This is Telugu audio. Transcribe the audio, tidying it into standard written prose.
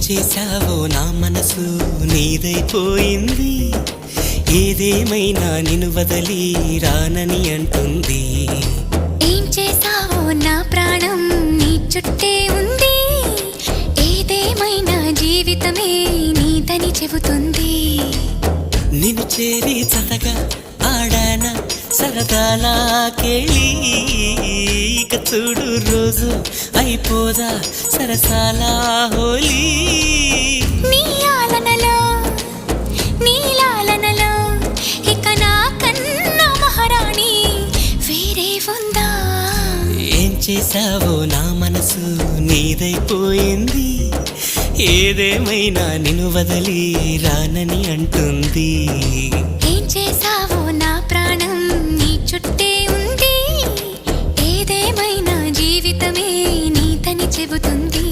చేశావో నా మనసు నీదైపోయింది, ఏదేమైనా నిన్ను వదలి రానని అంటుంది. ఏం చేశావో నా ప్రాణం నీ చుట్టే ఉంది, ఏదేమైనా జీవితమే నీదని చెబుతుంది. నిన్ను చేరి చతగా ఆడాన సరదాలా కేళి, ఇక చూడు రోజు అయిపోదా సరసాల హోలీ. నీ ఆలనలో నీ లాలనలో ఇక నా కన్నా మహారాణి వేరే ఉందా? ఏం చేశావో నా మనసు నీదైపోయింది, ఏదేమైనా నిన్ను వదలి రానని అంటుంది. ఏం చేశావో నా ప్రాణం నీ చుట్టే ఉంది, ఏదేమైనా జీవితమే నీదని చెబుతుంది.